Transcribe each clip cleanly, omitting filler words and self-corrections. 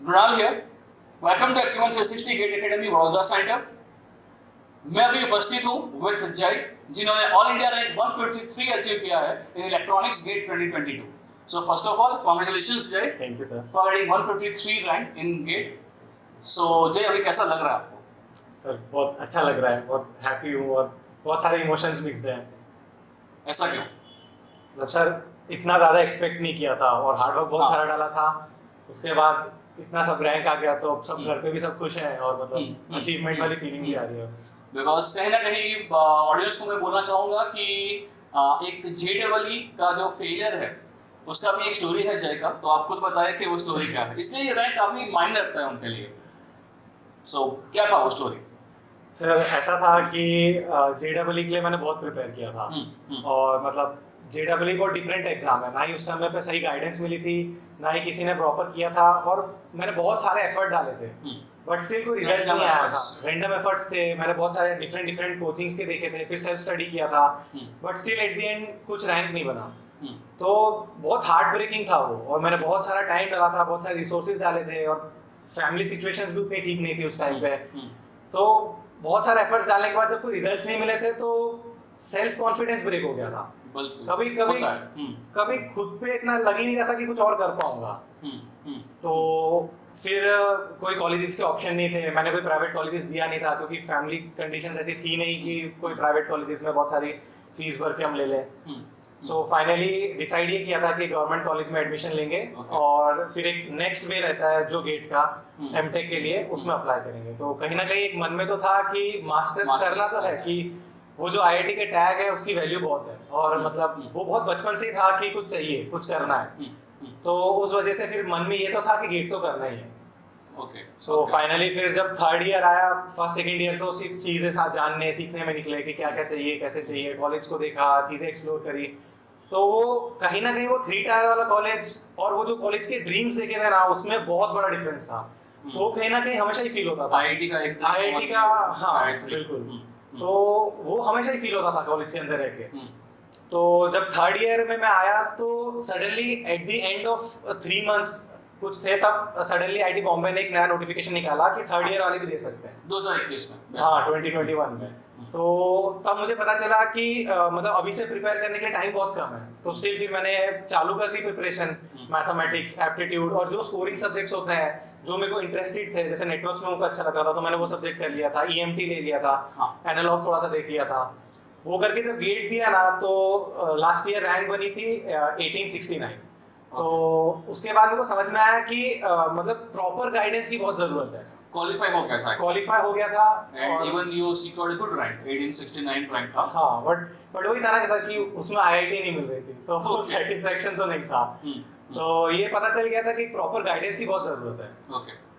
Mrinal here. Welcome to Acumen 360 Gate Academy Vadodara Center. मैं अभी उपस्थित हूँ विद जय, जिन्होंने ऑल इंडिया रैंक 153 अचीव किया है in electronics GATE 2022. So first of all, congratulations जय. Thank you sir. For getting 153 rank in gate. So जय, अभी कैसा लग रहा है आपको? सर बहुत अच्छा लग रहा है, बहुत हैप्पी हूँ और बहुत सारे इमोशंस मिक्स्ड हैं. ऐसा क्यों? मतलब सर इतना ज़्यादा एक्सपेक्ट नहीं किया था और हार्डवर्क बहुत सारा डाला था. उसके बाद इतना सब रैंक आ गया तो सब घर पे भी सब खुश हैं और मतलब अचीवमेंट वाली फीलिंग भी आ रही है. बिकॉज कहीं ना कहीं ऑडियंस को मैं बोलना चाहूँगा कि एक JEE का जो फेलियर है उसका भी एक स्टोरी है जय का, तो आप खुद बताएं कि वो स्टोरी क्या है, इसलिए ये रैंक काफ़ी मायने रखता है उनके लिए. सो क्या था वो स्टोरी? सर ऐसा था कि JEE के लिए मैंने बहुत प्रिपेयर किया था और मतलब JEE बहुत डिफरेंट एग्जाम है, ना ही उस टाइम पे सही गाइडेंस मिली थी, ना ही किसी ने प्रॉपर किया था और मैंने बहुत सारे एफर्ट डाले थे बट स्टिल कोई रिजल्ट नहीं आया था. रैंडम एफर्ट्स थे, मैंने बहुत सारे डिफरेंट कोचिंग्स के देखे थे, फिर सेल्फ स्टडी किया था but still at the end कुछ रैंक नहीं बना. तो बहुत हार्ट ब्रेकिंग था वो और मैंने बहुत सारा टाइम डाला था, बहुत सारे रिसोर्सेज डाले थे और फैमिली सिचुएशंस भी उतनी ठीक नहीं थी उस टाइम पे. तो बहुत सारे एफर्ट्स डालने के बाद जब कोई रिजल्ट्स नहीं मिले थे तो सेल्फ कॉन्फिडेंस ब्रेक हो गया था. कभी खुद पे इतना लग ही नहीं रहा था कि कुछ और कर पाऊंगा. तो फिर कोई कॉलेजेस के ऑप्शन नहीं थे, मैंने कोई प्राइवेट कॉलेजेस दिया नहीं था क्योंकि फैमिली कंडीशंस ऐसी थी नहीं कि कोई प्राइवेट कॉलेजेस में बहुत सारी फीस भर के हम ले लें. सो फाइनली डिसाइड ये किया था कि गवर्नमेंट कॉलेज में एडमिशन लेंगे और फिर एक नेक्स्ट वे रहता है जो गेट का एमटेक के लिए, उसमें अप्लाई करेंगे. तो कहीं ना कहीं एक मन में तो था कि मास्टर्स करना तो है, कि वो जो IIT के टैग है उसकी वैल्यू बहुत है और मतलब वो बहुत बचपन से ही था कि कुछ चाहिए, कुछ करना है. तो उस वजह से फिर मन में ये तो था कि गेट तो करना ही है. सो फाइनली फिर जब थर्ड ईयर आया, फर्स्ट सेकंड ईयर तो सिर्फ चीज़ें साथ जानने सीखने में निकले कि क्या क्या चाहिए, कैसे चाहिए. कॉलेज को देखा, चीज़ें एक्सप्लोर करी. तो वो कहीं ना कहीं वो 3 टायर वाला कॉलेज और वो जो कॉलेज के ड्रीम्स देखे थे ना, उसमें बहुत बड़ा डिफरेंस था. तो कहीं ना कहीं हमेशा ही फील होता था IIT का, हाँ बिल्कुल. तो वो हमेशा ही फील होता था कॉलेज के अंदर रह के. तो जब थर्ड ईयर में मैं आया तो suddenly at the end of 3 months कुछ थे, तब सडनली IIT बॉम्बे ने एक नया नोटिफिकेशन निकाला कि थर्ड ईयर वाले भी दे सकते हैं 2021 में. हाँ 2021 में. तो तब मुझे पता चला कि मतलब अभी से प्रिपेयर करने के लिए टाइम बहुत कम है. तो स्टिल फिर मैंने चालू कर दी प्रिपरेशन, मैथमेटिक्स, एप्टीट्यूड और जो स्कोरिंग सब्जेक्ट्स होते हैं जो मेरे को इंटरेस्टेड थे, जैसे नेटवर्क्स में मुझको अच्छा लगता था तो मैंने वो सब्जेक्ट कर लिया था. EMT ले लिया था, एनालॉग थोड़ा सा देख लिया था. वो करके जब गेट दिया ना तो लास्ट ईयर रैंक बनी थी 1869. तो उसके बाद मेरे को समझ में आया कि मतलब प्रॉपर गाइडेंस की बहुत जरूरत है. क्वालिफाई हो गया था and even you secured a good rank. 1869 rank था. हाँ बट वही था ना सर कि उसमें IIT नहीं मिल रही थी तो सेटिस्फैक्शन तो नहीं था. तो ये पता चल गया था कि प्रॉपर गाइडेंस की बहुत जरूरत है.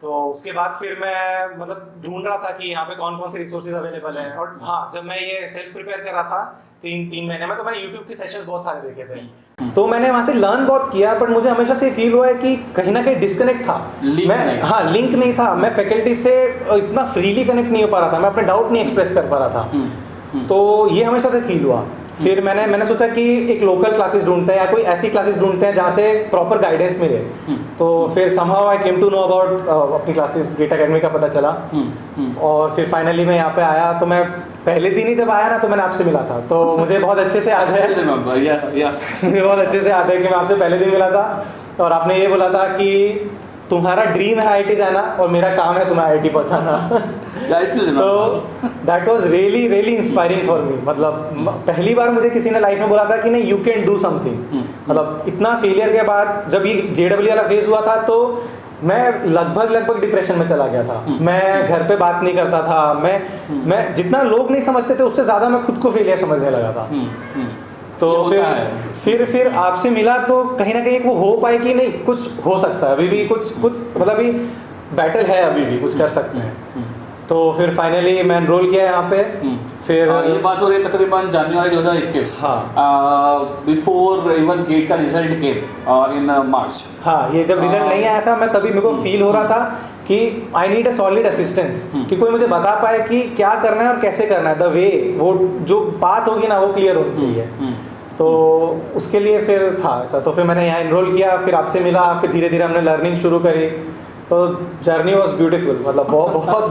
तो उसके बाद फिर मैं मतलब ढूंढ रहा था कि यहाँ पे कौन कौन से रिसोर्सेज अवेलेबल हैं. और हाँ, जब मैं ये सेल्फ प्रिपेयर कर रहा था 3 महीने में, तो मैंने यूट्यूब के सेशंस बहुत सारे देखे थे. तो मैंने वहाँ से लर्न बहुत किया बट मुझे हमेशा से फील हुआ है कि कहीं ना कहीं डिस्कनेक्ट था. लिंक नहीं था. मैं फैकल्टी से इतना फ्रीली कनेक्ट नहीं हो पा रहा था, मैं अपने डाउट नहीं एक्सप्रेस कर पा रहा था. तो ये हमेशा से फील हुआ. फिर मैंने सोचा कि एक लोकल क्लासेस ढूंढते हैं या कोई ऐसी क्लासेस ढूंढते हैं जहाँ से प्रॉपर गाइडेंस मिले. तो फिर somehow I came to know about अपनी क्लासेस, गेट एकेडमी का पता चला. और फिर फाइनली मैं यहाँ पे आया. तो मैं पहले दिन ही जब आया ना तो मैंने आपसे मिला था, तो मुझे बहुत अच्छे से याद है मुझे बहुत अच्छे से याद है कि मैं आपसे पहले दिन मिला था और आपने ये बोला था कि तुम्हारा ड्रीम है IIT जाना और मेरा काम है तुम्हें IIT पहुंचाना. So that was really really inspiring for me. मतलब पहली बार मुझे किसी ने लाइफ में बोला था कि नहीं, यू कैन डू समथिंग. मतलब इतना फेलियर के बाद जब ये JEE वाला फेज हुआ था तो मैं लगभग डिप्रेशन में चला गया था. मैं घर पे बात नहीं करता था. मैं जितना लोग नहीं समझते थे उससे ज़्यादा मैं खुद को फेलियर समझने लगा था. तो फिर आपसे मिला तो कहीं ना कहीं वो होप आई कि नहीं, कुछ हो सकता है, अभी भी कुछ मतलब अभी बैटल है, अभी भी कुछ कर सकते हैं. तो फिर फाइनली मैं एनरोल किया यहाँ पे. फिर ये बात हो रही है तकरीबन जनवरी 2021. बिफोर इवन गेट का रिजल्ट केम इन मार्च. हाँ, ये जब रिजल्ट नहीं आया था मैं तभी मेरे को फील हो रहा था कि I need a solid assistance, कि कोई मुझे बता पाए कि क्या करना है और कैसे करना है. द वे, वो जो बात होगी ना वो क्लियर होनी चाहिए. तो उसके लिए फिर था ऐसा. तो फिर मैंने यहाँ एनरोल किया, फिर आपसे मिला, फिर धीरे धीरे हमने लर्निंग शुरू करी. तो जर्नी वॉज ब्यूटीफुल, मतलब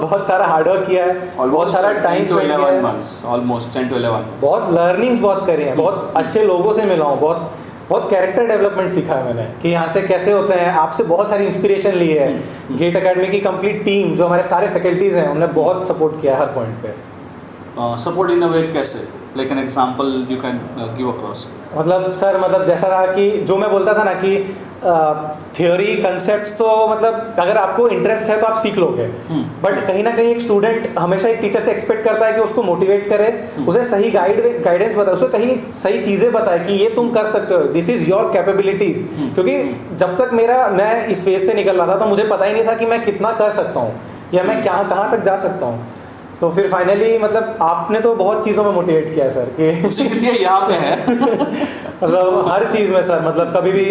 बहुत सारा हार्डवर्क किया है, बहुत सारा टाइम स्पेंड किया है, ऑलमोस्ट 10 to 11 months. बहुत लर्निंग्स बहुत करी हैं, बहुत अच्छे लोगों से मिला हूँ, बहुत कैरेक्टर डेवलपमेंट सीखा है मैंने कि यहाँ से कैसे होते हैं, आपसे बहुत सारी इंस्पिरेशन ली है। गेट एकेडमी की कंप्लीट टीम जो हमारे सारे फैकल्टीज़ हैं उन्होंने बहुत सपोर्ट किया है हर पॉइंट पे। सपोर्ट इन अ वे कैसे, like an example you can give across? मतलब सर, मतलब जैसा था कि जो मैं बोलता था ना कि थियोरी कंसेप्ट तो मतलब अगर आपको इंटरेस्ट है तो आप सीख लोगे, बट कहीं ना कहीं एक स्टूडेंट हमेशा एक टीचर से एक्सपेक्ट करता है कि उसको मोटिवेट करे, उसे सही गाइडेंस बताए, उसको कहीं सही चीज़ें बताए कि ये तुम कर सकते हो, दिस इज़ योर कैपेबिलिटीज़। क्योंकि जब तक मैं इस फेज से निकल रहा था तो मुझे पता ही नहीं था कि मैं कितना कर सकता हूँ या मैं कहाँ तक जा सकता हूँ। तो फिर फाइनली मतलब आपने तो बहुत चीज़ों में मोटिवेट किया है सर कि यहाँ पे है मतलब हर चीज़ में सर, मतलब कभी भी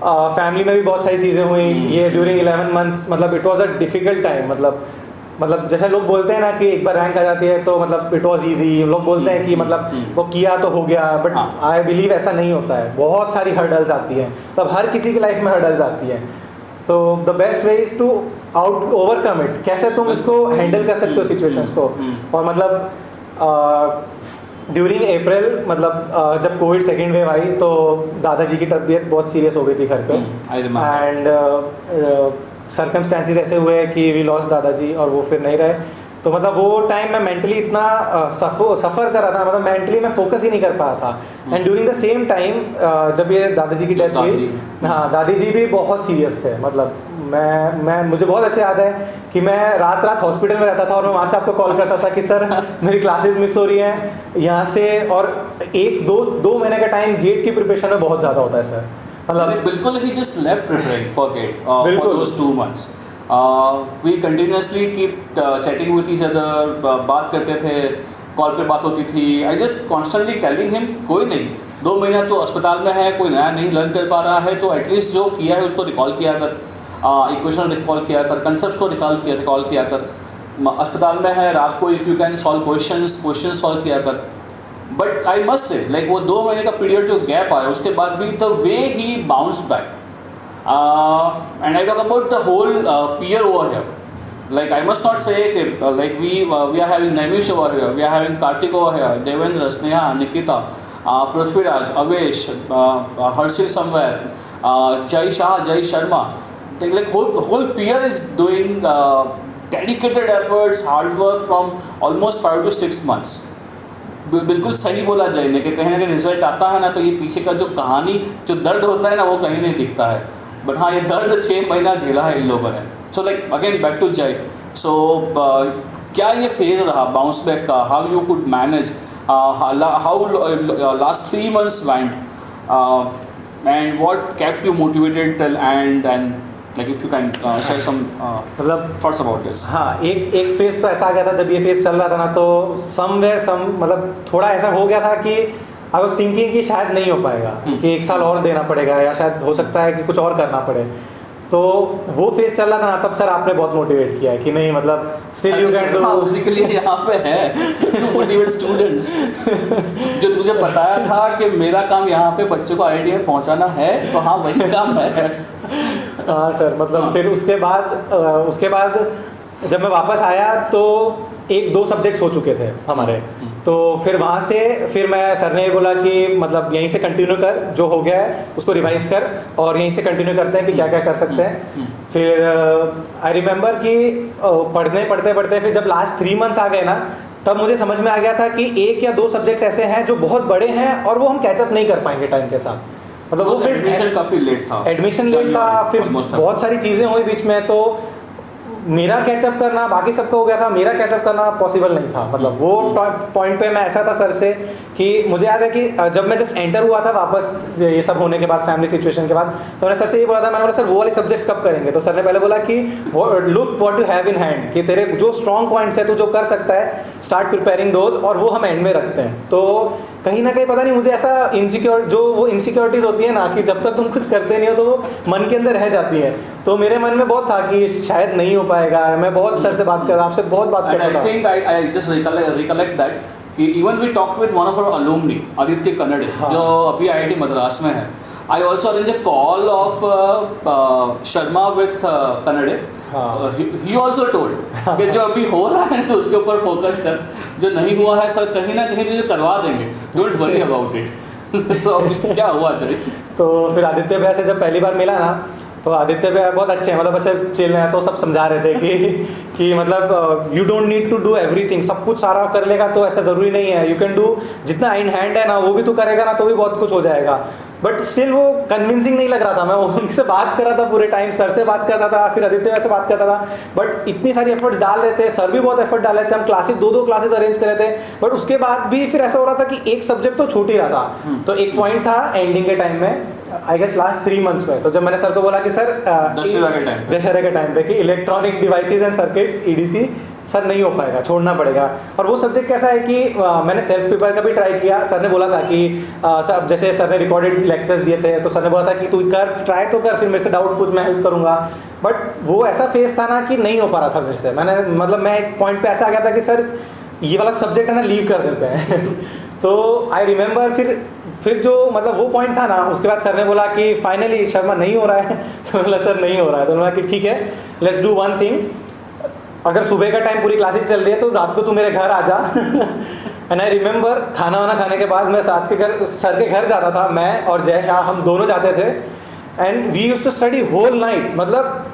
फैमिली में भी बहुत सारी चीज़ें हुई ये ड्यूरिंग 11 months, मतलब it was a difficult time. मतलब जैसे लोग बोलते हैं ना कि एक बार रैंक आ जाती है तो मतलब इट वाज इजी, लोग बोलते हैं कि मतलब वो किया तो हो गया, बट आई बिलीव ऐसा नहीं होता है, बहुत सारी हर्डल्स आती हैं, मतलब हर किसी की लाइफ में हर्डल्स आती हैं। तो the best way is to overcome it, कैसे तुम इसको हैंडल कर सकते हो सिचुएशंस को। और मतलब ड्यूरिंग अप्रैल मतलब जब कोविड सेकेंड वेव आई तो दादाजी की तबीयत बहुत सीरियस हो गई थी घर पे, एंड सर्कमस्टेंसेस ऐसे हुए कि वी लॉस्ट दादाजी और वो फिर नहीं रहे। तो मतलब वो टाइम मैं मेंटली इतना सफ़र कर रहा था, मतलब मेंटली मैं फोकस ही नहीं कर पाया था। And during the same time जब ये दादाजी की डेथ हुई, हाँ दादी जी भी बहुत सीरियस थे। मतलब मैं मुझे बहुत अच्छे याद है कि मैं रात हॉस्पिटल में रहता था और मैं वहाँ से आपको कॉल करता था कि सर मेरी क्लासेस मिस हो रही हैं यहाँ से, और एक दो महीने का टाइम गेट की प्रिपरेशन में बहुत ज़्यादा होता है सर। मतलब बिल्कुल ही just left preparing for GATE for those 2 months. We continuously keep chatting with each other, बात करते थे, कॉल पे बात होती थी। I just constantly telling him कोई नहीं, 2 महीना तो अस्पताल में है, कोई नया नहीं लर्न कर पा रहा है तो एटलीस्ट जो किया है उसको रिकॉल किया कर, इक्वेशन रिकॉल किया कर, कंसेप्ट को रिकॉल किया कर। अस्पताल में है, रात को if you can solve question solve किया कर। But I must say like वो 2 महीने का पीरियड जो गैप आया उसके बाद भी the way he bounce back, and I talk about the whole peer over here. Like I must not say like we are having Naimush over here, we are having Kartik over here, Devendra, Sneha, Nikita, Prithviraj, Avesh, Harshil somewhere, Jai Shah, Jai Sharma. Like whole peer is doing dedicated efforts, hard work from almost 5 to 6 months. बिल्कुल सही बोला जय ने कि कहीं ना कहीं result आता है ना तो ये पीछे का जो कहानी जो दर्द होता है ना वो कहीं नहीं दिखता है, बट हाँ ये दर्द 6 महीना झेला है इन लोगों ने। So like again back to Jay, so क्या ये फेज रहा बाउंस बैक का, how you could manage, how last 3 months went, and what kept you motivated till and like if you can share some मतलब thoughts about this. हाँ, एक phase तो ऐसा आ गया था, जब ये फेज चल रहा था ना तो मतलब थोड़ा ऐसा हो गया था कि आई वाज थिंकिंग कि शायद नहीं हो पाएगा, कि 1 साल और देना पड़ेगा या शायद हो सकता है कि कुछ और करना पड़े। तो वो फेज चल रहा था ना, तब सर आपने बहुत मोटिवेट किया है कि नहीं मतलब स्टिल यू कैन डू। उसी के लिए यहाँ पे है मोटिवेट स्टूडेंट्स, जो तुझे बताया था कि मेरा काम यहाँ पे बच्चों को आईआईटी में पहुँचाना है, तो हाँ वही काम है। हाँ सर, मतलब फिर उसके बाद जब मैं वापस आया तो 1-2 सब्जेक्ट्स हो चुके थे हमारे, तो फिर वहाँ से फिर मैं सर ने बोला कि मतलब यहीं से कंटिन्यू कर, जो हो गया है उसको रिवाइज कर और यहीं से कंटिन्यू करते हैं कि क्या क्या कर सकते हैं। फिर आई रिमेंबर कि पढ़ते फिर जब लास्ट 3 months आ गए ना, तब मुझे समझ में आ गया था कि 1 या 2 सब्जेक्ट्स ऐसे हैं जो बहुत बड़े हैं और वो हम कैचअप नहीं कर पाएंगे टाइम के साथ। मतलब वो एडमिशन काफ़ी लेट था, फिर बहुत सारी चीज़ें हुई बीच में, तो मेरा कैचअप करना, बाकी सबका हो गया था, मेरा कैचअप करना पॉसिबल नहीं था। मतलब वो पॉइंट पे मैं ऐसा था सर से कि मुझे याद है कि जब मैं जस्ट एंटर हुआ था वापस ये सब होने के बाद, फैमिली सिचुएशन के बाद, तो मैंने सर से ये बोला था, मैंने बोला सर वो वाले सब्जेक्ट्स कब करेंगे? तो सर ने पहले बोला कि look what you have in hand, कि तेरे जो स्ट्रॉन्ग पॉइंट्स है तू जो कर सकता है स्टार्ट प्रिपेयरिंग दोज, और वो हम एंड में रखते हैं। तो कहीं ना कहीं पता नहीं मुझे ऐसा वो इनसिक्योरिटीज़ होती है ना कि जब तक तुम कुछ करते नहीं हो तो वो मन के अंदर रह जाती है। तो मेरे मन में बहुत था कि शायद नहीं हो पाएगा। मैं बहुत सर से बात कर रहा, आपसे बहुत बात कर रहा था। I think I just recollect that कि even we talked with one of our alumni Aditya Kannade, जो अभी आईआईटी मद्रास में है। I also arrange a call of Sharma with Kannade he also told कि जो अभी हो रहा है तो उसके ऊपर फोकस कर, जो नहीं हुआ है सर कहीं ना कहीं तुझे करवा देंगे, डोंट वरी अबाउट इट। सो अभी क्या हुआ चलिए। तो फिर आदित्य भैया से जब पहली बार मिला ना, तो आदित्य भैया बहुत अच्छे हैं, मतलब ऐसे चिल हैं, तो सब समझा रहे थे कि मतलब you don't need to do everything, सब कुछ सारा कर लेगा तो ऐसा ज़रूरी नहीं है, यू कैन डू जितना इन हैंड है ना वो भी तू करेगा ना तो भी बहुत कुछ हो जाएगा। बट स्टिल वो कन्विंसिंग नहीं लग रहा था, मैं उनसे बात कर रहा था पूरे टाइम, सर से बात करता था, फिर आदित्य भैया से बात करता था, बट इतनी सारी एफर्ट्स डाल रहे थे, सर भी बहुत एफर्ट डाल रहे थे, हम क्लासेस 2-2 क्लासेस अरेंज कर रहे थे, बट उसके बाद भी फिर ऐसा हो रहा था कि एक सब्जेक्ट तो छूट ही रहा था। तो एक पॉइंट था एंडिंग के टाइम में, आई गेस लास्ट 3 मंथ्स में, तो जब मैंने सर को बोला कि सर दशहरे के टाइम पे कि electronic devices and circuits EDC sir नहीं हो पाएगा, छोड़ना पड़ेगा। और वो सब्जेक्ट कैसा है कि मैंने सेल्फ पेपर का भी ट्राई किया, सर ने बोला था कि जैसे सर ने रिकॉर्डेड लेक्चर्स दिए थे तो सर ने बोला था कि तू कर, ट्राई तो कर, फिर मेरे से डाउट पूछ, मैं हेल्प करूँगा। बट वो ऐसा फेस था ना कि नहीं हो पा रहा था मेरे से, मैं एक पॉइंट पे ऐसा आ गया था कि सर ये वाला सब्जेक्ट है ना लीव कर देते हैं। तो आई रिमेंबर फिर जो मतलब वो पॉइंट था ना, उसके बाद सर ने बोला कि फाइनली शर्मा नहीं हो रहा है। तो बोला सर नहीं हो रहा है, तो बोला कि ठीक है लेट्स डू वन थिंग, अगर सुबह का टाइम पूरी क्लासेस चल रही है तो रात को तू मेरे घर आ जा। एंड आई रिमेंबर खाना वाना खाने के बाद मैं सर के घर जाता था, मैं और जय शाह हम दोनों जाते थे, and we used to study whole night, मतलब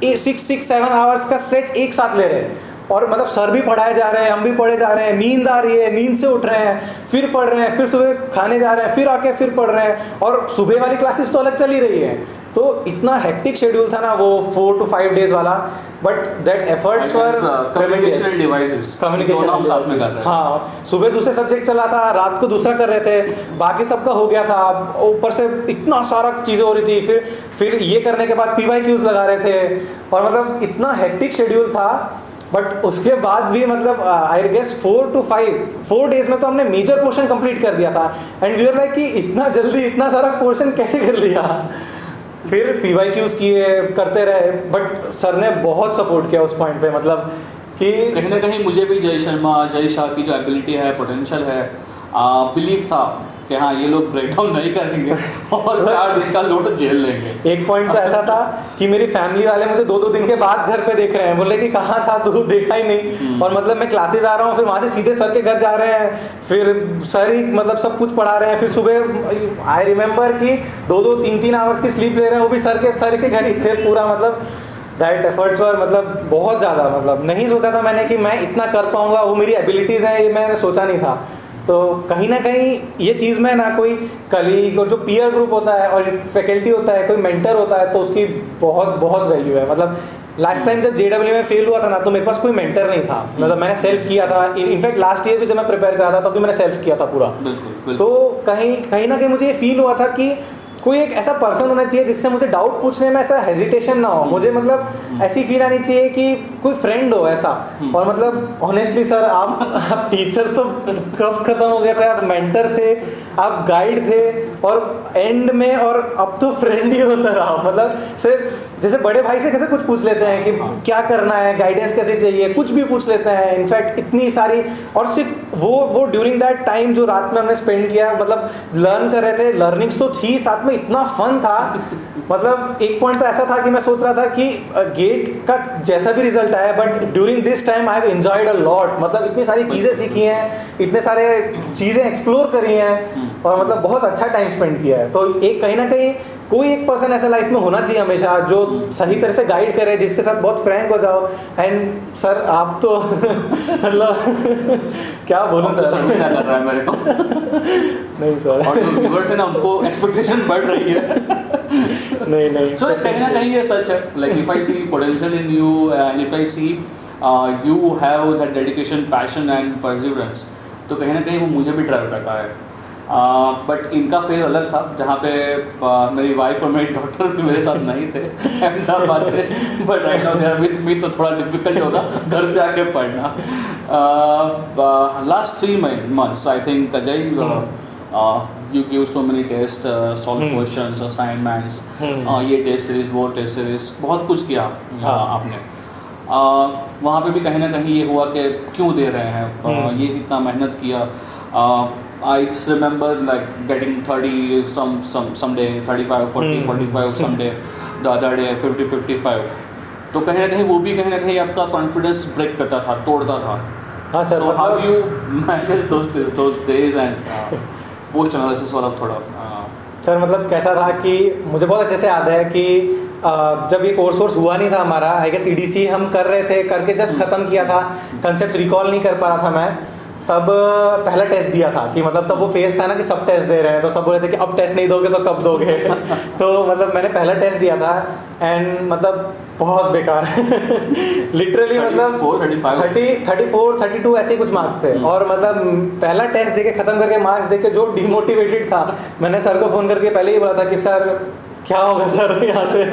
6-7 आवर्स का स्ट्रेच एक साथ ले रहे हैं, और मतलब सर भी पढ़ाए जा रहे हैं, हम भी पढ़े जा रहे हैं, नींद आ रही है, नींद से उठ रहे हैं, फिर पढ़ रहे हैं, फिर सुबह खाने जा रहे हैं, फिर आके फिर पढ़ रहे हैं, और सुबह वाली क्लासेस तो अलग चल ही रही है। तो इतना हेक्टिक शेड्यूल था ना वो 4 to 5 डेज वाला, but that efforts were communication devices, communication साथ में कर रहे हैं। हाँ, सुबह दूसरे सब्जेक्ट चला था, रात को दूसरा कर रहे थे, बाकी सबका हो गया था, ऊपर से इतना सारा चीज़ें हो रही थी, फिर ये करने के बाद PYQs लगा रहे थे, और मतलब इतना हेक्टिक शेड्यूल था। बट उसके बाद भी मतलब आई गेस 4 डेज में तो हमने मेजर पोर्शन कंप्लीट कर दिया था, एंड वी आर लाइक कि इतना जल्दी इतना सारा पोर्शन कैसे कर लिया। फिर PYQs किए, करते रहे, बट सर ने बहुत सपोर्ट किया उस पॉइंट पे, मतलब कि कहीं ना कहीं मुझे भी जय शाह की जो एबिलिटी है, पोटेंशियल है, बिलीव था कि हाँ ये लोग ब्रेक डाउन नहीं करेंगे और 4 दिन का लोड झेल लेंगे। एक पॉइंट तो ऐसा था कि मेरी फैमिली वाले मुझे 2-2 दिन के बाद घर पे देख रहे हैं, बोले कि कहाँ था तू, देखा ही नहीं। और मतलब मैं क्लासेस आ रहा हूँ, फिर वहाँ से सीधे सर के घर जा रहे हैं, फिर सर ही मतलब सब कुछ पढ़ा रहे हैं, फिर सुबह आई रिमेंबर कि 2-2, 3-3 आवर्स की स्लीप ले रहे हैं, वो भी सर के घर ही थे पूरा। मतलब दैट एफर्ट्स वर मतलब बहुत ज़्यादा, मतलब नहीं सोचा था मैंने कि मैं इतना कर पाऊँगा, वो मेरी एबिलिटीज़ हैं ये मैंने सोचा नहीं था। तो कहीं ना कहीं ये चीज़ में ना कोई कलीग और जो पीयर ग्रुप होता है और फैकल्टी होता है, कोई मेंटर होता है, तो उसकी बहुत बहुत वैल्यू है। मतलब लास्ट टाइम जब JEE में फेल हुआ था ना, तो मेरे पास कोई मेंटर नहीं था, मतलब मैंने सेल्फ किया था। इनफैक्ट लास्ट ईयर भी जब मैं प्रिपेयर कर रहा था तब भी मैंने सेल्फ किया था पूरा। बिल्कुल। तो कहीं ना कहीं मुझे ये फील हुआ था कि कोई एक ऐसा पर्सन होना चाहिए जिससे मुझे डाउट पूछने में ऐसा हेजिटेशन ना हो, मुझे मतलब ऐसी फील आनी चाहिए कि कोई फ्रेंड हो ऐसा। और मतलब ऑनेस्टली सर आप टीचर तो कब खत्म हो गए थे, आप मेंटर थे, आप गाइड थे, और एंड में और अब तो फ्रेंड ही हो सर आप। मतलब सिर्फ जैसे बड़े भाई से कैसे कुछ पूछ लेते हैं कि क्या करना है, गाइडेंस कैसे चाहिए, कुछ भी पूछ लेते हैं। इनफैक्ट इतनी सारी, और सिर्फ वो ड्यूरिंग दैट टाइम जो रात में हमने स्पेंड किया, मतलब लर्न कर रहे थे, लर्निंग्स तो थी साथ में, इतना फन था। मतलब एक पॉइंट तो ऐसा था कि मैं सोच रहा था कि गेट का जैसा भी रिजल्ट आया, but during this time I have enjoyed a lot. मतलब इतनी सारी चीज़ें सीखी हैं, इतने सारे चीज़ें एक्सप्लोर करी हैं, और मतलब बहुत अच्छा टाइम स्पेंड किया है। तो एक कहीं ना कहीं कोई एक पर्सन ऐसा लाइफ में होना चाहिए हमेशा, जो सही तरह से गाइड करे, जिसके साथ बहुत फ्रैंक हो जाओ। एंड सर आप तो मतलब क्या बोलूं सर, क्या कर रहा है मेरे को नहीं सर, और जो व्यूअर्स है ना उनको एक्सपेक्टेशन बढ़ रही है। नहीं सो कहीं ना कहीं ये सच है। Like if I see potential in you and if I see you have that dedication, passion and perseverance, तो कहीं ना कहीं वो मुझे भी ड्राइव करता है। बट इनका फेज़ अलग था, जहाँ पे मेरी वाइफ और मेरी डॉटर भी मेरे साथ नहीं थे, अहमदाबाद थे, but right now they are with me, तो थोड़ा डिफिकल्ट होगा घर पे आके पढ़ना। Last 3 months I think Ajay you give so many tests, solve questions, assignments, ये टेस्ट सीरीज, वो टेस्ट सीरीज, बहुत कुछ किया आपने। वहाँ पे भी कहीं ना कहीं ये हुआ कि क्यों दे रहे हैं, ये इतना मेहनत किया। I just remember like getting 30 some day, 35, 40, 45 some day, the other day 50, 55. तो कहीं ना कहीं वो भी कहीं ना कहीं आपका कॉन्फिडेंस ब्रेक करता था, तोड़ता था। हाँ sir, so how you manage those days and post analysis वाला थोड़ा? सर मतलब कैसा था कि मुझे बहुत अच्छे से याद है कि जब ये कोर्स हुआ नहीं था हमारा, आई गेस EDC हम कर रहे थे, करके जस्ट ख़त्म किया था, कंसेप्ट रिकॉल नहीं कर पा रहा था मैं, तब पहला टेस्ट दिया था कि मतलब तब वो फेज था ना कि सब टेस्ट दे रहे हैं, तो सब बोल रहे थे कि अब टेस्ट नहीं दोगे तो कब दोगे तो मतलब मैंने पहला टेस्ट दिया था एंड मतलब बहुत बेकार लिटरली मतलब 34 32 ऐसे ही कुछ मार्क्स थे। और मतलब पहला टेस्ट देके ख़त्म करके मार्क्स देके जो डिमोटिवेटेड था, मैंने सर को फ़ोन करके पहले ही बोला था कि सर क्या होगा सर यहाँ से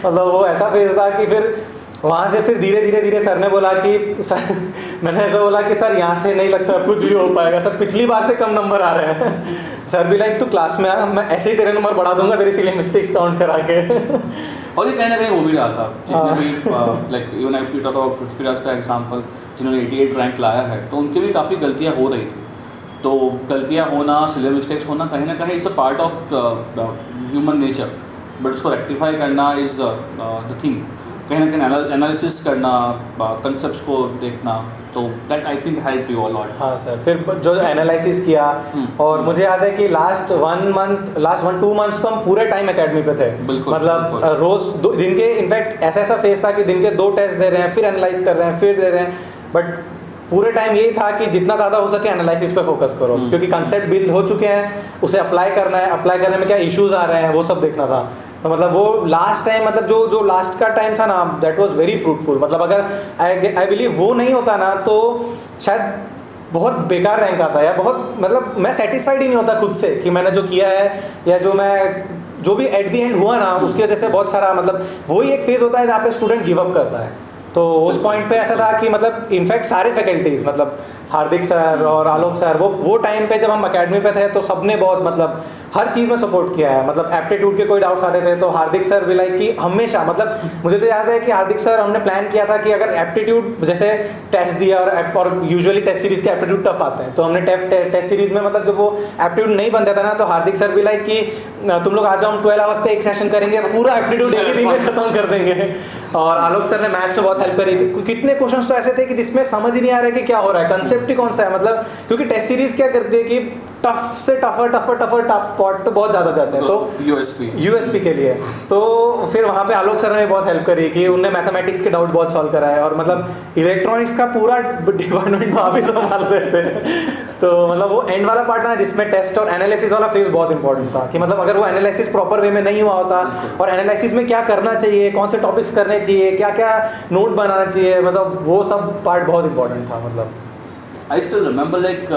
मतलब वो ऐसा फेज था कि फिर वहाँ से फिर धीरे धीरे सर ने बोला कि सर मैंने ऐसा बोला कि सर यहाँ से नहीं लगता कुछ भी हो पाएगा सर, पिछली बार से कम नंबर आ रहे हैं सर भी लाइक तू क्लास में आ, मैं ऐसे ही तेरे नंबर बढ़ा दूंगा तेरे इसीलिए मिस्टेक्स काउंट करा के और ये कहीं ना कहीं हो भी रहा था, जितने भी like even if you talk about Prithviraj का एग्जांपल, जिन्होंने 88 रैंक लाया है, तो उनके भी काफ़ी गलतियाँ हो रही थी। तो गलतियाँ होना, सिली मिस्टेक्स होना कहीं ना कहीं it's a part of human nature, but उसको रेक्टिफाई करना इज़ द थिंग। कहीं ना कहीं एनालिसिस करना, कंसेप्ट्स को देखना, तो that I think help you all. हाँ सर, फिर जो एनालिसिस किया और मुझे याद है कि लास्ट 1-2 मंथ्स तो हम पूरे टाइम एकेडमी पे थे, मतलब रोज दिन के, इनफैक्ट ऐसा फेज था कि दिन के 2 टेस्ट दे रहे हैं, फिर एनालाइज कर रहे हैं, फिर दे रहे हैं, बट पूरे टाइम यही था कि जितना ज़्यादा हो सके एनालिसिस पे फोकस करो, क्योंकि कंसेप्ट बिल्ड हो चुके हैं, उसे अप्लाई करना है, अप्लाई करने में क्या इश्यूज आ रहे हैं वो सब देखना था। तो मतलब वो लास्ट टाइम, मतलब जो लास्ट का टाइम था ना, दैट वाज वेरी फ्रूटफुल। मतलब अगर आई बिलीव वो नहीं होता ना तो शायद बहुत बेकार रैंक आता है, या बहुत मतलब मैं सेटिस्फाइड ही नहीं होता खुद से कि मैंने जो किया है, या जो भी एट द एंड हुआ ना, उसकी वजह से बहुत सारा, मतलब वही एक फेज होता है जहाँ पे स्टूडेंट गिव अप करता है। तो उस पॉइंट पे ऐसा था कि मतलब इनफैक्ट सारे फैकल्टीज, मतलब हार्दिक सर और आलोक सर, वो टाइम पे जब हम अकेडमी पे थे तो सबने बहुत मतलब हर चीज़ में सपोर्ट किया है। मतलब एप्टीट्यूड के कोई डाउट्स आते थे तो हार्दिक सर भी लाइक कि हमेशा, मतलब मुझे तो याद है कि हार्दिक सर, हमने प्लान किया था कि अगर एप्टीट्यूड जैसे टेस्ट दिया और यूजुअली टेस्ट सीरीज के एप्टीट्यूड टफ आते हैं, तो हमने टेस्ट सीरीज में मतलब जब वो एप्टीट्यूड नहीं बनता था ना, तो हार्दिक सर भी लाइक कि तुम लोग आ जाओ, हम 12 आवर्स का एक सेशन करेंगे, पूरा एप्टीट्यूड एक ही दिन में खत्म कर देंगे। और आलोक सर ने मैथ्स में बहुत हेल्प करी। कितने क्वेश्चंस तो ऐसे थे कि जिसमें समझ ही नहीं आ रहा है कि क्या हो रहा है, कंसेप्ट ही कौन सा है, मतलब क्योंकि टेस्ट सीरीज क्या करती है कि टफ से टफर पॉट तो बहुत ज़्यादा जाते हैं, तो यूएसपी के लिए। तो फिर वहाँ पे आलोक सर ने बहुत हेल्प करी कि उनने मैथमेटिक्स के डाउट बहुत सॉल्व कराए, और मतलब इलेक्ट्रॉनिक्स का पूरा डिपार्टमेंट वहाँ भी संभाल रहे थे। तो मतलब वो एंड वाला पार्ट था ना, जिसमें टेस्ट और एनालिसिस वाला फेज बहुत इंपॉर्टेंट था, कि मतलब अगर वो एनालिसिस प्रॉपर वे में नहीं हुआ होता, और एनालिसिस में क्या करना चाहिए, कौन से टॉपिक्स करने चाहिए, क्या क्या नोट बनाना चाहिए, मतलब वो सब पार्ट बहुत इंपॉर्टेंट था। मतलब I still remember like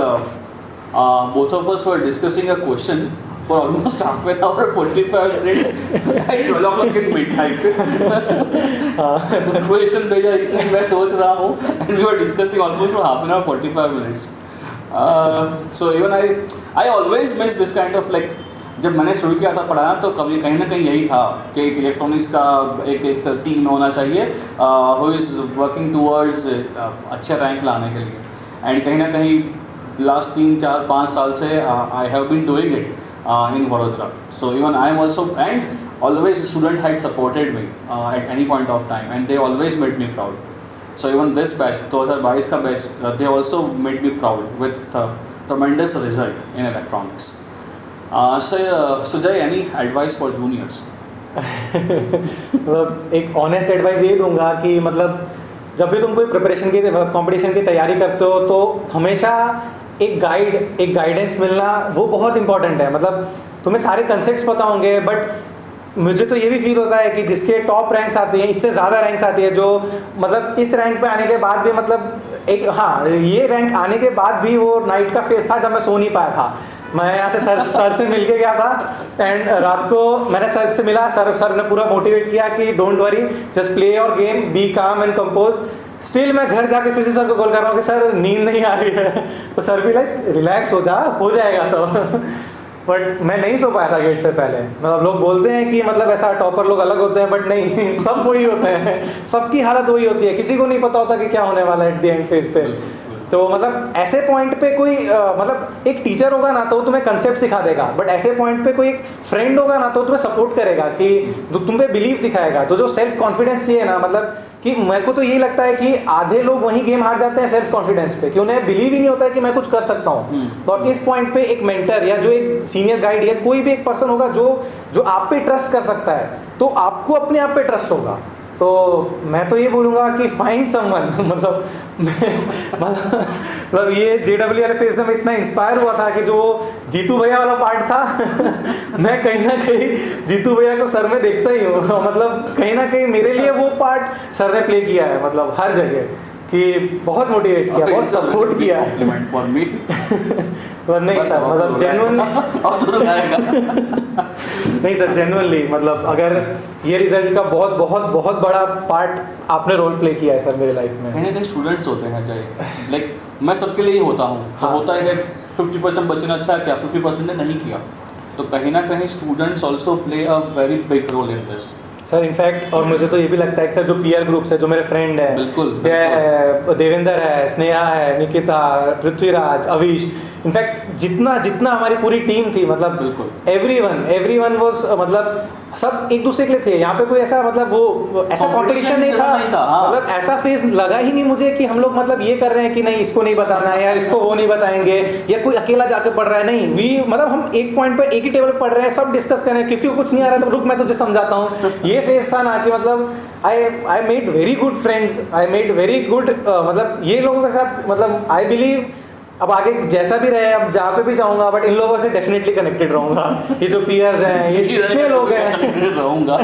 both of us were discussing a question for almost half an hour, 45 minutes at 12 o'clock in midnight. Question भेजा इसलिए मैं सोच रहा हूँ, and we were discussing almost for half an hour, 45 minutes. So even I always miss this kind of like, जब मैंने शुरू किया था पढ़ाना तो कभी कहीं ना कहीं यही था कि इलेक्ट्रॉनिक्स का एक टीम होना चाहिए who is working towards अच्छे रैंक लाने के लिए, एंड कहीं ना कहीं लास्ट 3-4-5 साल से I have been doing it in Vadodara. So even I am also, and always student had supported me at any point of time, and they always made me proud. So even this batch 2022 का batch, they also made me proud with tremendous result in electronics. Sujay, any advice for juniors? मतलब एक honest advice ये दूंगा कि मतलब जब भी तुम कोई प्रिपरेशन की, कंपटीशन की तैयारी करते हो, तो हमेशा एक गाइडेंस मिलना वो बहुत इंपॉर्टेंट है. मतलब तुम्हें सारे कंसेप्ट्स पता होंगे, बट मुझे तो ये भी फील होता है कि जिसके टॉप रैंक्स आती हैं, इससे ज़्यादा रैंक्स आती है, जो मतलब इस रैंक पे आने के बाद भी, मतलब एक, हाँ, ये रैंक आने के बाद भी वो नाइट का फेज था जब मैं सो नहीं पाया था. मैं यहाँ से सर से मिल के गया था, एंड रात को मैंने सर से मिला. सर ने पूरा मोटिवेट किया कि don't worry, just play your game, be calm and compose. Still मैं घर जाके फिर से सर को कॉल कर रहा हूँ कि सर नींद नहीं आ रही है, तो सर भी लाइक रिलैक्स हो जाएगा सब. बट मैं नहीं सो पाया था गेट से पहले. मतलब लोग बोलते हैं कि मतलब ऐसा टॉपर लोग अलग होते हैं, बट नहीं, सब वही होते हैं, सबकी हालत वही होती है, किसी को नहीं पता होता कि क्या होने वाला है एट द एंड फेज पे. तो मतलब ऐसे पॉइंट पे कोई मतलब एक टीचर होगा ना तो तुम्हें कंसेप्ट सिखा देगा, बट ऐसे पॉइंट पे कोई एक फ्रेंड होगा ना तो तुम्हें सपोर्ट करेगा कि तुम पे बिलीव दिखाएगा। तो जो सेल्फ कॉन्फिडेंस चाहिए ना, मतलब कि मेरे को तो यही लगता है कि आधे लोग वही गेम हार जाते हैं सेल्फ कॉन्फिडेंस पे, कि उन्हें बिलीव ही नहीं होता है कि मैं कुछ कर सकता हूँ। तो इस पॉइंट पे एक मेंटर या जो एक सीनियर गाइड या कोई भी एक पर्सन होगा जो आप पे ट्रस्ट कर सकता है, तो आपको अपने आप पे ट्रस्ट होगा। तो मैं तो ये बोलूँगा कि फाइंड समवन मतलब ये JEE फेज से मैं इतना इंस्पायर हुआ था कि जो जीतू भैया वाला पार्ट था मैं कहीं ना कहीं जीतू भैया को सर में देखता ही हूँ। मतलब कहीं ना कहीं मेरे लिए वो पार्ट सर ने प्ले किया है, मतलब हर जगह, कि बहुत मोटिवेट किया, बहुत सपोर्ट किया है। नहीं सर, मतलब जेन्युइनली नहीं सर, जेन्युइनली मतलब अगर ये रिजल्ट का बहुत बहुत बहुत बड़ा पार्ट आपने रोल प्ले किया है सर मेरे लाइफ में। कहीं ना कहीं स्टूडेंट्स होते हैं जय, लाइक मैं सबके लिए ही होता हूँ। हाँ, होता है कि 50% बच्चे ने अच्छा किया, 50% ने नहीं किया, तो कहीं ना कहीं students also play a very big role in this sir. In fact और मुझे तो ये भी लगता है कि सर जो पीयर ग्रुप्स है, जो मेरे फ्रेंड है, जय है, देवेंद्र है, स्नेहा है, निकिता, पृथ्वीराज, अविश, इनफैक्ट जितना हमारी पूरी टीम थी, मतलब एवरीवन वाज, मतलब सब एक दूसरे के लिए थे। यहाँ पे कोई ऐसा मतलब वो ऐसा कंपटीशन नहीं था। मतलब ऐसा फेज लगा ही नहीं मुझे कि हम लोग मतलब ये कर रहे हैं कि नहीं इसको नहीं बताना है या इसको वो नहीं बताएंगे या कोई अकेला जाके पढ़ रहा है। नहीं, मतलब हम एक पॉइंट पे एक ही टेबल पे पढ़ रहे हैं, सब डिस्कस कर रहे हैं, किसी को कुछ नहीं आ रहा तो रुक मैं तुझे समझाता हूँ। ये फेज था ना कि मतलब I made very good friends, I made very good, मतलब ये लोगों के साथ मतलब आई बिलीव अब आगे जैसा भी रहे, अब जहाँ पे भी जाऊंगा बट इन लोगों से डेफिनेटली कनेक्टेड रहूंगा। ये जो पीयर्स हैं, ये जितने लोग हैं रहूंगा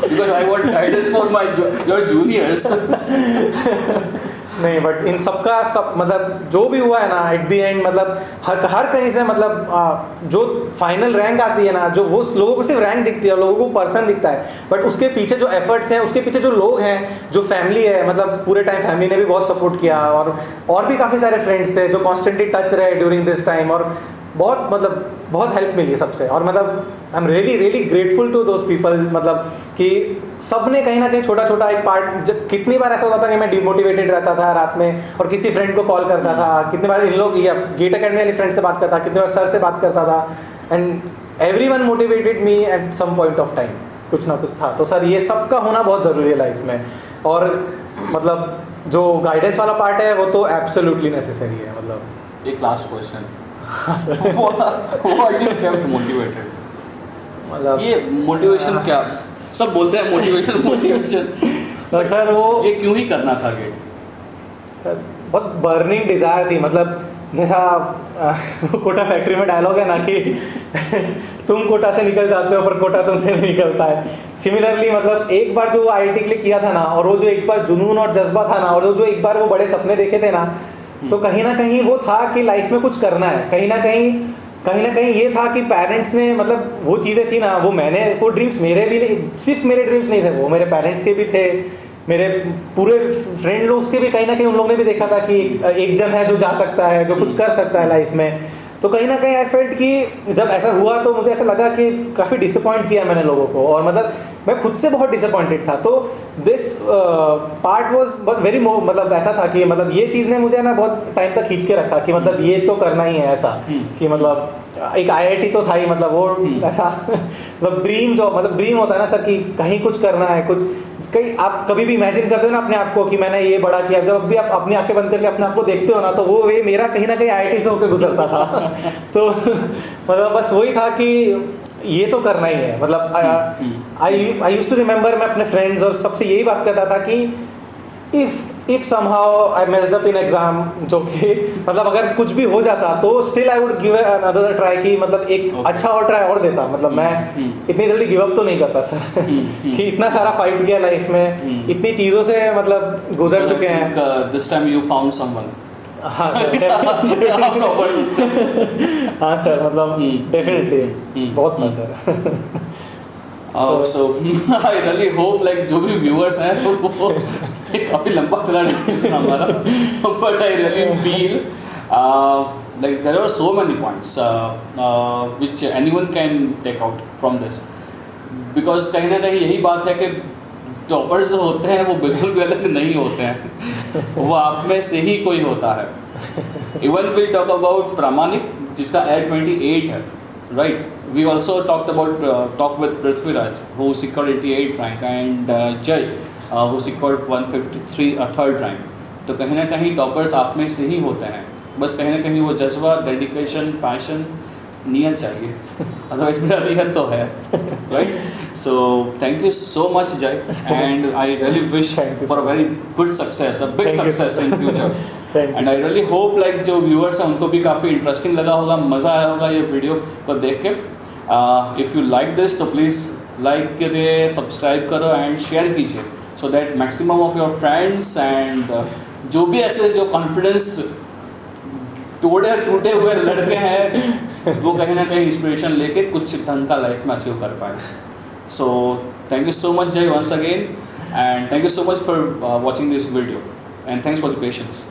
because I want guidance for your juniors। नहीं, बट इन सबका सब मतलब जो भी हुआ है ना एट द एंड, मतलब हर कहीं से मतलब जो फाइनल रैंक आती है ना, जो वो लोगों को सिर्फ रैंक दिखती है, लोगों को पर्सन दिखता है, बट उसके पीछे जो एफर्ट्स हैं, उसके पीछे जो लोग हैं, जो फैमिली है, मतलब पूरे टाइम फैमिली ने भी बहुत सपोर्ट किया और भी काफ़ी सारे फ्रेंड्स थे जो कॉन्स्टेंटली टच रहे ड्यूरिंग दिस टाइम, और बहुत हेल्प मिली सबसे। और मतलब I am really grateful to those people, मतलब कि सब ने कहीं ना कहीं छोटा छोटा एक पार्ट। जब कितनी बार ऐसा होता था कि मैं डिमोटिवेटेड रहता था रात में और किसी फ्रेंड को कॉल करता था, कितनी बार इन लोग या गेट अकेडमी वाली फ्रेंड से बात करता, कितनी बार सर से बात करता था, and everyone motivated me at some point of time, कुछ ना कुछ था। तो सर ये सब का होना बहुत ज़रूरी है लाइफ में, और मतलब जो गाइडेंस वाला पार्ट है वो तो एब्सोल्युटली नेसेसरी है। मतलब एक लास्ट क्वेश्चन, हाँ सर, मोटिवेटेड, मतलब ये मोटिवेशन क्या, सब बोलते हैं मोटिवेशन तो सर वो ये क्यों ही करना था गेट? बहुत बर्निंग डिज़ायर थी। मतलब जैसा कोटा फैक्ट्री में डायलॉग है ना कि तुम कोटा से निकल जाते हो पर कोटा तुमसे नहीं निकलता है। सिमिलरली मतलब एक बार जो IIT के लिए किया था ना, और वो जो एक बार जुनून और जज्बा था ना, और जो एक बार वो बड़े सपने देखे थे ना, तो कहीं ना कहीं वो था कि लाइफ में कुछ करना है। कहीं ना कहीं ये था कि पेरेंट्स ने मतलब वो चीज़ें थी ना, वो ड्रीम्स मेरे भी नहीं, सिर्फ मेरे ड्रीम्स नहीं थे, वो मेरे पेरेंट्स के भी थे, मेरे पूरे फ्रेंड लोग के भी कहीं ना कहीं उन लोगों ने भी देखा था कि एक जन है जो जा सकता है, जो कुछ कर सकता है लाइफ में। तो कहीं ना कहीं आई फेल्ट कि जब ऐसा हुआ तो मुझे ऐसा लगा कि काफ़ी डिसअपॉइंट किया मैंने लोगों को, और मतलब मैं खुद से बहुत डिसअपॉइंटेड था। तो दिस पार्ट वाज बहुत वेरी मतलब ऐसा था कि मतलब ये चीज़ ने मुझे ना बहुत टाइम तक खींच के रखा कि मतलब ये तो करना ही है ऐसा, कि मतलब एक IIT तो था ही, मतलब वो ऐसा मतलब ड्रीम होता है ना सर कि कहीं कुछ करना है, कुछ कहीं आप कभी भी इमेजिन करते हो ना अपने आप को कि मैंने ये बड़ा किया, जब भी आप अपनी आंखें बंद करके अपने आप को देखते हो ना, तो वो वे मेरा कहीं ना कहीं IIT से होकर गुजरता था। तो मतलब बस वही था कि ये तो करना ही है। मतलब आई यूज्ड टू रिमेंबर, मैं अपने फ्रेंड्स और सबसे यही बात करता था कि if somehow I messed up in exam, जो कि मतलब अगर कुछ भी हो जाता तो still I would give another try, कि मतलब एक अच्छा और ट्राई और देता। मतलब मैं इतनी जल्दी गिव अप तो नहीं करता सर कि इतना सारा फाइट किया लाइफ में, इतनी चीज़ों से मतलब गुजर चुके हैं। This time you found someone. हाँ सर, हाँ सर, मतलब डेफिनेटली बहुत था sir. So I really hope like जो भी viewers हैं वो काफ़ी लंबा चला डिस्कशन हमारा, but I really feel like there are so many points which anyone can take out from this, because कहीं ना कहीं यही बात है कि टॉपर्स जो होते हैं वो बिल्कुल भी अलग नहीं होते हैं, वो आप में से ही कोई होता है। इवन वी टॉक अबाउट प्रामाणिक जिसका एयर 28 है, right. We also talk with Prithviraj who secured 88 rank and Jay who secured 153 third rank. तो कहीं ना कहीं टॉपर्स आप में से ही होते हैं, बस कहीं ना कहीं वो जज्बा, डेडिकेशन, पैशन, नियत चाहिए, अदरवाइज मेरा नियत तो है, right. So thank you so much Jay, and I really wish for a very good success, a big success in future, and I really hope like जो व्यूअर्स हैं उनको भी काफ़ी इंटरेस्टिंग लगा होगा, मज़ा आया होगा ये वीडियो को देख के। इफ़ यू लाइक दिस तो प्लीज़ लाइक करिए, सब्सक्राइब करो एंड शेयर कीजिए, so that maximum of your friends and जो भी ऐसे जो कॉन्फिडेंस टूटे हुए लड़के हैं वो कहीं ना कहीं इंस्पिरेशन लेके कुछ ढंग का लाइफ में अचीव कर पाए। So thank you so much Jay once again, and thank you so much for watching this video, and thanks for the patience.